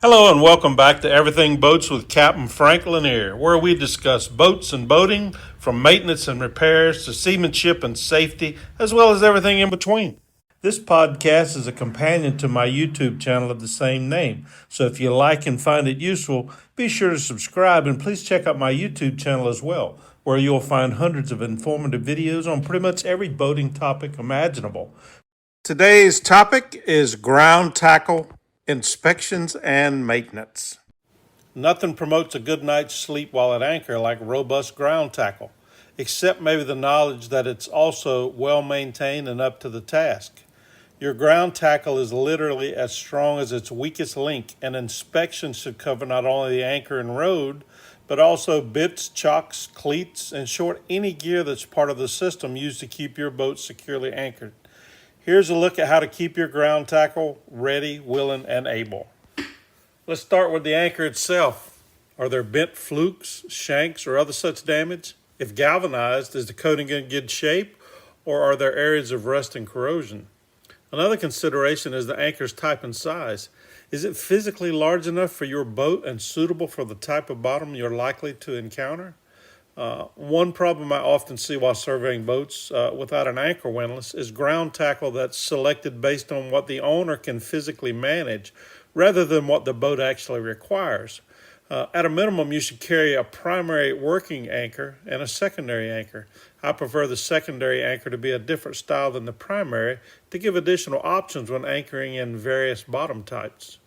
Hello and welcome back to Everything Boats with Captain Frank Lanier, where we discuss boats and boating, from maintenance and repairs to seamanship and safety, as well as everything in between. This podcast is a companion to my YouTube channel of the same name, so if you like and find it useful, be sure to subscribe and please check out my YouTube channel as well, where you'll find hundreds of informative videos on pretty much every boating topic imaginable. Today's topic is ground tackle inspections and maintenance. Nothing promotes a good night's sleep while at anchor like robust ground tackle, except maybe the knowledge that it's also well maintained and up to the task. Your ground tackle is literally as strong as its weakest link, and inspection should cover not only the anchor and rode, but also bits, chocks, cleats, in short, any gear that's part of the system used to keep your boat securely anchored. Here's a look at how to keep your ground tackle ready, willing, and able. Let's start with the anchor itself. Are there bent flukes, shanks, or other such damage? If galvanized, is the coating in good shape, or are there areas of rust and corrosion? Another consideration is the anchor's type and size. Is it physically large enough for your boat and suitable for the type of bottom you're likely to encounter? One problem I often see while surveying boats without an anchor windlass is ground tackle that's selected based on what the owner can physically manage rather than what the boat actually requires. At a minimum, you should carry a primary working anchor and a secondary anchor. I prefer the secondary anchor to be a different style than the primary to give additional options when anchoring in various bottom types.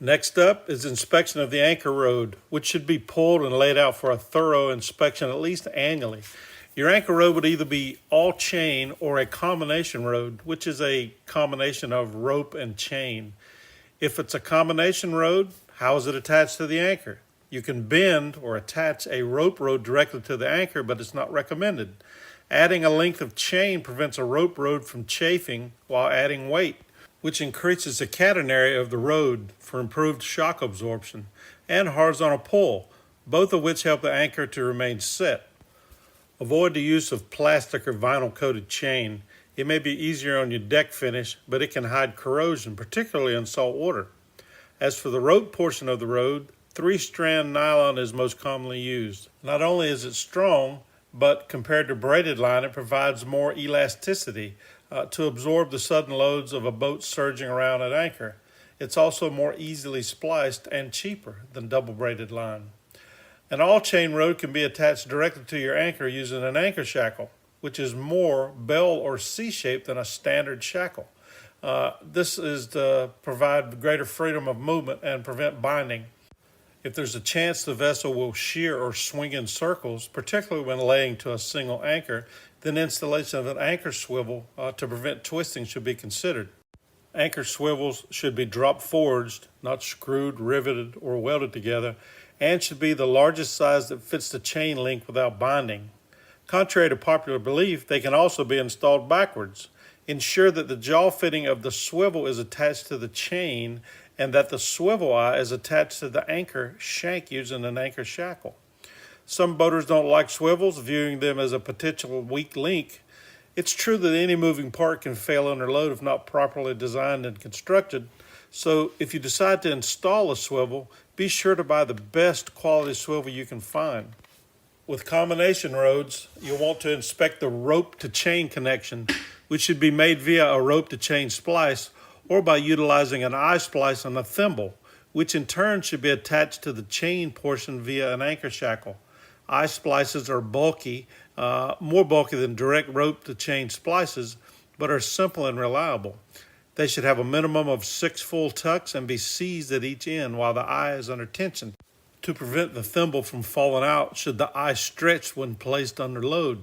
Next up is inspection of the anchor rode, which should be pulled and laid out for a thorough inspection at least annually. Your anchor rode would either be all chain or a combination rode, which is a combination of rope and chain. If it's a combination rode, how is it attached to the anchor? You can bend or attach a rope rode directly to the anchor, but it's not recommended. Adding a length of chain prevents a rope rode from chafing while adding weight, which increases the catenary of the rode for improved shock absorption, and horizontal pull, both of which help the anchor to remain set. Avoid the use of plastic or vinyl coated chain. It may be easier on your deck finish, but it can hide corrosion, particularly in salt water. As for the rope portion of the rode, 3-strand nylon is most commonly used. Not only is it strong, but compared to braided line, it provides more elasticity to absorb the sudden loads of a boat surging around at anchor. It's also more easily spliced and cheaper than double braided line. An all-chain rode can be attached directly to your anchor using an anchor shackle, which is more bell or C-shaped than a standard shackle. This is to provide greater freedom of movement and prevent binding. If there's a chance the vessel will shear or swing in circles, particularly when laying to a single anchor, then installation of an anchor swivel to prevent twisting should be considered. Anchor swivels should be drop forged, not screwed, riveted, or welded together, and should be the largest size that fits the chain link without binding. Contrary to popular belief, they can also be installed backwards. Ensure that the jaw fitting of the swivel is attached to the chain and that the swivel eye is attached to the anchor shank using an anchor shackle. Some boaters don't like swivels, viewing them as a potential weak link. It's true that any moving part can fail under load if not properly designed and constructed. So if you decide to install a swivel, be sure to buy the best quality swivel you can find. With combination rodes, you'll want to inspect the rope to chain connection, which should be made via a rope to chain splice or by utilizing an eye splice on a thimble, which in turn should be attached to the chain portion via an anchor shackle. Eye splices are bulky, more bulky than direct rope to chain splices, but are simple and reliable. They should have a minimum of 6 full tucks and be seized at each end while the eye is under tension to prevent the thimble from falling out should the eye stretch when placed under load.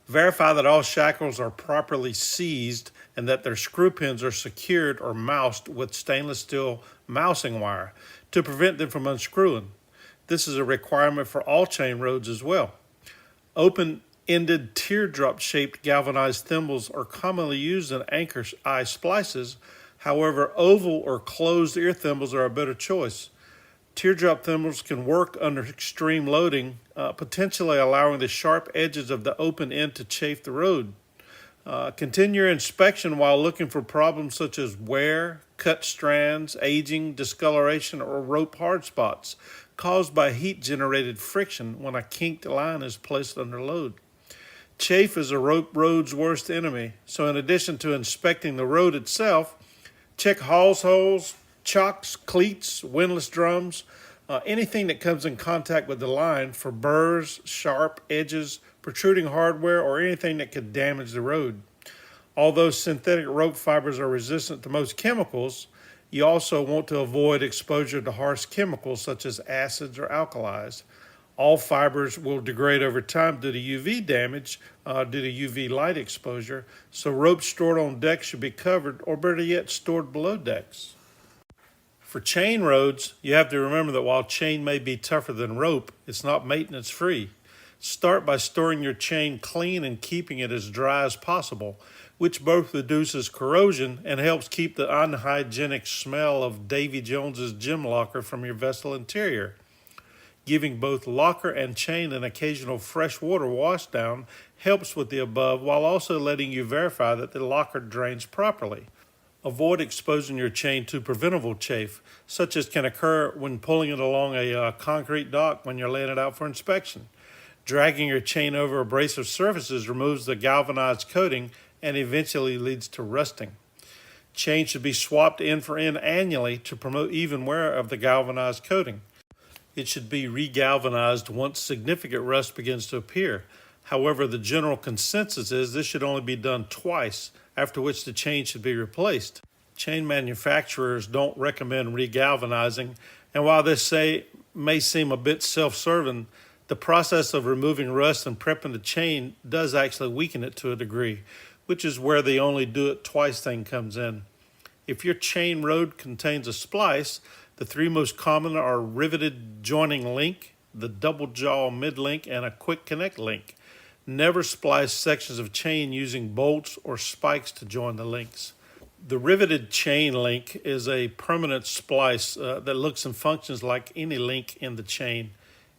Verify that all shackles are properly seized and that their screw pins are secured or moused with stainless steel mousing wire to prevent them from unscrewing. This is a requirement for all chain rodes as well. Open-ended teardrop-shaped galvanized thimbles are commonly used in anchor eye splices. However, oval or closed ear thimbles are a better choice. Teardrop thimbles can work under extreme loading, potentially allowing the sharp edges of the open end to chafe the rode. Continue your inspection while looking for problems such as wear, cut strands, aging, discoloration, or rope hard spots caused by heat-generated friction when a kinked line is placed under load. Chafe is a rope road's worst enemy, so in addition to inspecting the road itself, check hawse holes, chocks, cleats, windlass drums, anything that comes in contact with the line for burrs, sharp edges, protruding hardware, or anything that could damage the road. Although synthetic rope fibers are resistant to most chemicals, you also want to avoid exposure to harsh chemicals such as acids or alkalis. All fibers will degrade over time due to UV damage, due to UV light exposure, so ropes stored on decks should be covered, or better yet, stored below decks. For chain roads, you have to remember that while chain may be tougher than rope, it's not maintenance free. Start by storing your chain clean and keeping it as dry as possible, which both reduces corrosion and helps keep the unhygienic smell of Davy Jones's gym locker from your vessel interior. Giving both locker and chain an occasional fresh water wash down helps with the above while also letting you verify that the locker drains properly. Avoid exposing your chain to preventable chafe, such as can occur when pulling it along a concrete dock when you're laying it out for inspection. Dragging your chain over abrasive surfaces removes the galvanized coating and eventually leads to rusting. Chain should be swapped end for end annually to promote even wear of the galvanized coating. It should be regalvanized once significant rust begins to appear. However, the general consensus is this should only be done twice, after which the chain should be replaced. Chain manufacturers don't recommend regalvanizing, and while this may seem a bit self-serving, the process of removing rust and prepping the chain does actually weaken it to a degree, which is where the only do it twice thing comes in. If your chain road contains a splice, the three most common are riveted joining link, the double jaw mid link, and a quick connect link. Never splice sections of chain using bolts or spikes to join the links. The riveted chain link is a permanent splice that looks and functions like any link in the chain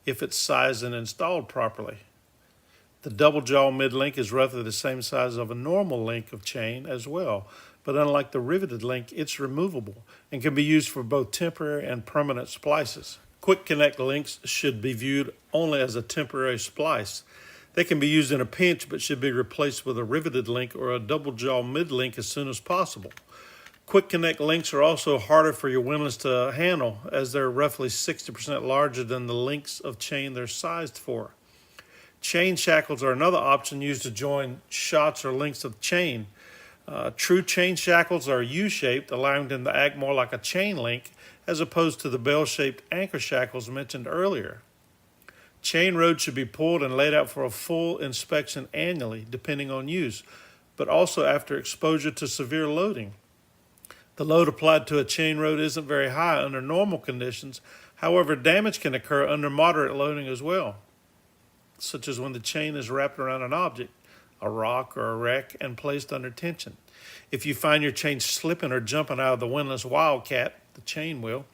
if it's sized and installed properly. The double jaw mid link is roughly the same size of a normal link of chain as well, but unlike the riveted link, it's removable and can be used for both temporary and permanent splices. Quick connect links should be viewed only as a temporary splice. They can be used in a pinch but should be replaced with a riveted link or a double jaw mid link as soon as possible. Quick connect links are also harder for your windlass to handle as they're roughly 60% larger than the links of chain they're sized for. Chain shackles are another option used to join shots or links of chain. True chain shackles are U-shaped, allowing them to act more like a chain link as opposed to the bell-shaped anchor shackles mentioned earlier. Chain road should be pulled and laid out for a full inspection annually, depending on use, but also after exposure to severe loading. The load applied to a chain road isn't very high under normal conditions. However, damage can occur under moderate loading as well, such as when the chain is wrapped around an object, a rock or a wreck, and placed under tension. If you find your chain slipping or jumping out of the windlass wildcat, the chain will,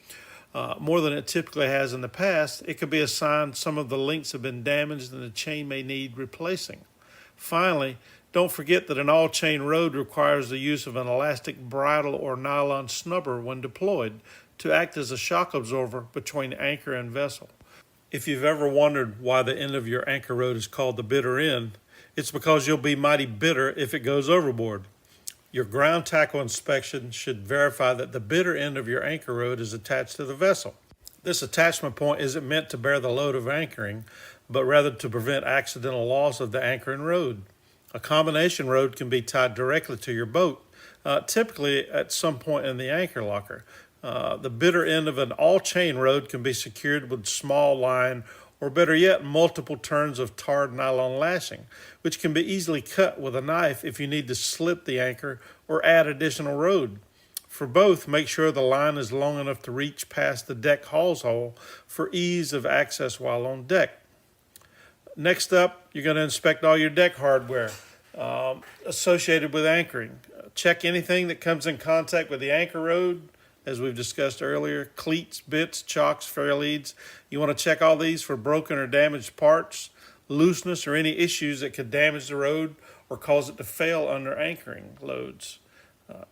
more than it typically has in the past, it could be a sign some of the links have been damaged and the chain may need replacing. Finally, don't forget that an all-chain road requires the use of an elastic bridle or nylon snubber when deployed to act as a shock absorber between anchor and vessel. If you've ever wondered why the end of your anchor road is called the bitter end, it's because you'll be mighty bitter if it goes overboard. Your ground tackle inspection should verify that the bitter end of your anchor road is attached to the vessel. This attachment point isn't meant to bear the load of anchoring, but rather to prevent accidental loss of the anchoring rod. A combination rod can be tied directly to your boat, typically at some point in the anchor locker. The bitter end of an all-chain rod can be secured with small line, or better yet, multiple turns of tarred nylon lashing, which can be easily cut with a knife if you need to slip the anchor or add additional rod. For both, make sure the line is long enough to reach past the deck hawse hole for ease of access while on deck. Next up, you're going to inspect all your deck hardware associated with anchoring. Check anything that comes in contact with the anchor rod, as we've discussed earlier, cleats, bits, chocks, fair leads. You want to check all these for broken or damaged parts, looseness, or any issues that could damage the rod or cause it to fail under anchoring loads.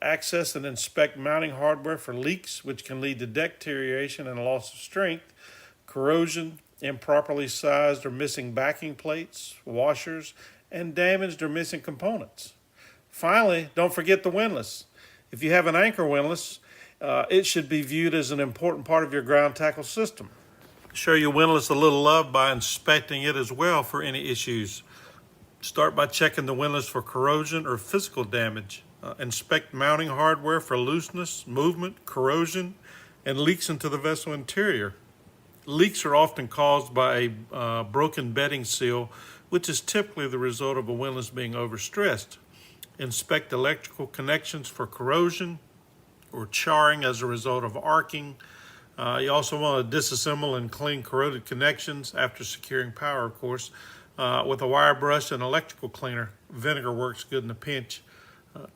Access and inspect mounting hardware for leaks, which can lead to deck deterioration and loss of strength, corrosion, improperly sized or missing backing plates, washers, and damaged or missing components. Finally, don't forget the windlass. If you have an anchor windlass, it should be viewed as an important part of your ground tackle system. Show your windlass a little love by inspecting it as well for any issues. Start by checking the windlass for corrosion or physical damage. Inspect mounting hardware for looseness, movement, corrosion, and leaks into the vessel interior. Leaks are often caused by a broken bedding seal, which is typically the result of a windlass being overstressed. Inspect electrical connections for corrosion or charring as a result of arcing. You also want to disassemble and clean corroded connections after securing power, of course, with a wire brush and electrical cleaner. Vinegar works good in a pinch.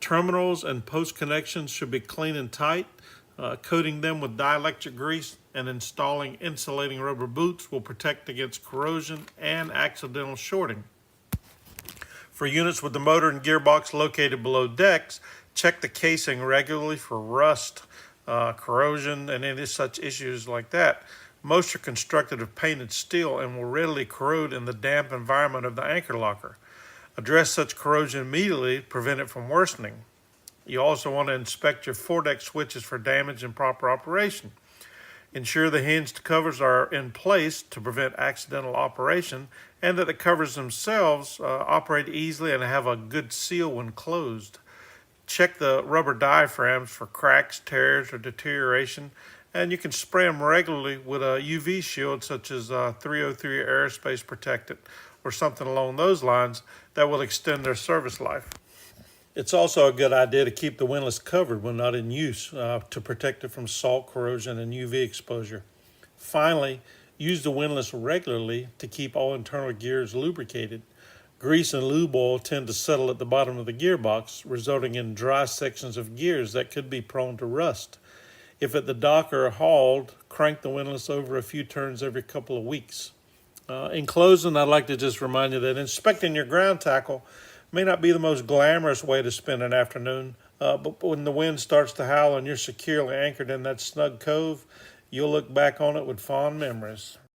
Terminals and post connections should be clean and tight. Coating them with dielectric grease and installing insulating rubber boots will protect against corrosion and accidental shorting. For units with the motor and gearbox located below decks, check the casing regularly for rust, corrosion, and any such issues like that. Most are constructed of painted steel and will readily corrode in the damp environment of the anchor locker. Address such corrosion immediately to prevent it from worsening. You also want to inspect your foredeck switches for damage and proper operation. Ensure the hinged covers are in place to prevent accidental operation and that the covers themselves operate easily and have a good seal when closed. Check the rubber diaphragms for cracks, tears, or deterioration, and you can spray them regularly with a UV shield such as 303 Aerospace Protectant or something along those lines that will extend their service life. It's also a good idea to keep the windlass covered when not in use to protect it from salt, corrosion, and UV exposure. Finally, use the windlass regularly to keep all internal gears lubricated. Grease and lube oil tend to settle at the bottom of the gearbox, resulting in dry sections of gears that could be prone to rust. If at the dock or hauled, crank the windlass over a few turns every couple of weeks. In closing, I'd like to just remind you that inspecting your ground tackle may not be the most glamorous way to spend an afternoon, but when the wind starts to howl and you're securely anchored in that snug cove, you'll look back on it with fond memories.